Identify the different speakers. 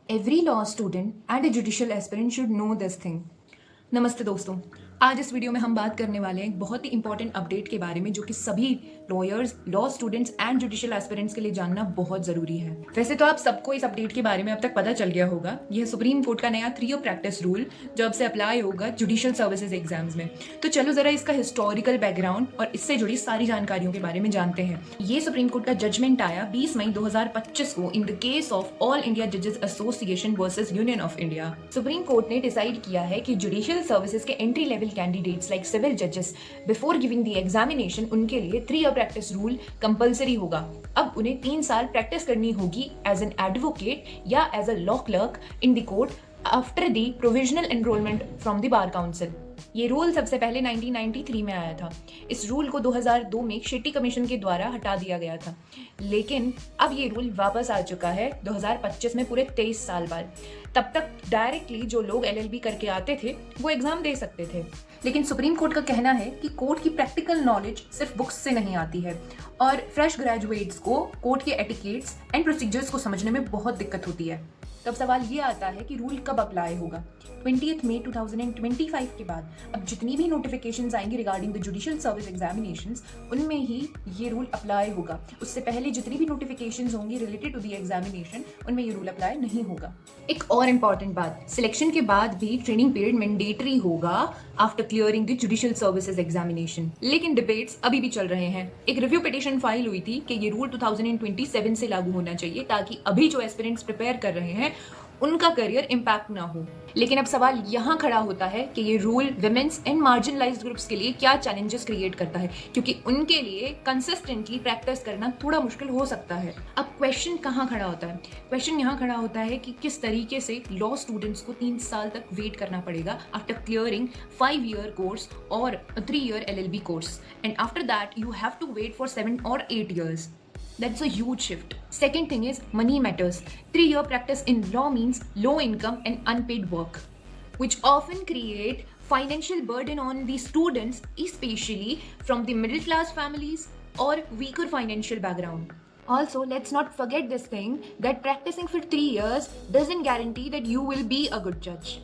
Speaker 1: Every law student and a judicial aspirant should know this thing. नमस्ते दोस्तों, आज इस वीडियो में हम बात करने वाले हैं एक बहुत ही इंपॉर्टेंट अपडेट के बारे में जो कि सभी lawyers, law students and judicial aspirants के लिए जानना बहुत जरूरी है। वैसे तो आप सबको इस अपडेट के बारे में अब तक पता चल गया होगा। यह सुप्रीम कोर्ट का नया 3 ईयर प्रैक्टिस रूल जो अब से अप्लाई होगा जुडिशियल सर्विसेज एग्जाम्स में। तो चलो जरा इसका हिस्टोरिकल बैकग्राउंड और इससे जुड़ी सारी जानकारियों के बारे में जानते हैं। ये सुप्रीम कोर्ट का जजमेंट आया 20 मई 2025 को in the case of all India जजेस association versus union of India. Supreme court ने डिसाइड किया है कि जुडिशियल सर्विसेज के entry level candidates like civil जजेस बिफोर गिविंग द एग्जामिनेशन उनके लिए 3 ईयर प्रैक्टिस रूल कंपलसरी होगा। अब उन्हें 3 साल प्रैक्टिस करनी होगी एज एन एडवोकेट या as a law clerk in the court after the provisional enrolment from the bar council. ये रूल सबसे पहले 1993 में आया था। इस रूल को 2002 में शेट्टी कमीशन के द्वारा हटा दिया गया था, लेकिन अब ये रूल वापस आ चुका है 2025 में, पूरे 23 साल बाद। तब तक डायरेक्टली जो लोग LLB करके आते थे वो एग्जाम दे सकते थे, लेकिन सुप्रीम कोर्ट का कहना है कि कोर्ट की प्रैक्टिकल नॉलेज सिर्फ बुक्स से नहीं आती है और फ्रेश ग्रेजुएट्स को कोर्ट के एटिकेट्स एंड प्रोसीजर्स को समझने में बहुत दिक्कत होती है। तब सवाल ये आता है कि रूल कब अप्लाई होगा। 20 मई 2025 के बाद अब जितनी भी नोटिफिकेशंस आएंगी regarding the judicial service examinations, उनमें ही ये रूल अप्लाई होगा। उससे पहले जितनी भी नोटिफिकेशंस होंगी रिलेटेड टू द एग्जामिनेशन, उनमें ये रूल अप्लाई नहीं होगा। एक और इम्पॉर्टेंट बात, सिलेक्शन के बाद भी ट्रेनिंग पीरियड मैंडेटरी होगा after clearing the judicial services examination. लेकिन डिबेट्स अभी भी चल रहे हैं। एक रिव्यू पिटीशन फाइल हुई थी कि ये रूल 2027 से लागू होना चाहिए ताकि अभी जो एस्पिरेंट्स प्रिपेयर कर रहे हैं उनका करियर इम्पैक्ट ना हो। लेकिन अब सवाल यहाँ खड़ा होता है कि ये rule women's and marginalised groups के लिए क्या चैलेंजेस क्रिएट करता है, क्योंकि उनके लिए कंसिस्टेंटली प्रैक्टिस करना थोड़ा मुश्किल हो सकता है। अब क्वेश्चन कहाँ खड़ा होता है? क्वेश्चन यहाँ खड़ा होता है कि किस तरीके से लॉ स्टूडेंट्स को 3 साल तक वेट करना पड़ेगा आफ्टर क्लियरिंग 5 ईयर कोर्स और 3 year LLB course, and after that you have to wait for 7 or 8 years. That's a huge shift. Second thing is money matters. 3-year practice in law means low income and unpaid work, which often create financial burden on the students, especially from the middle class families or weaker financial background. Also, let's not forget this thing that practicing for 3 years doesn't guarantee that you will be a good judge.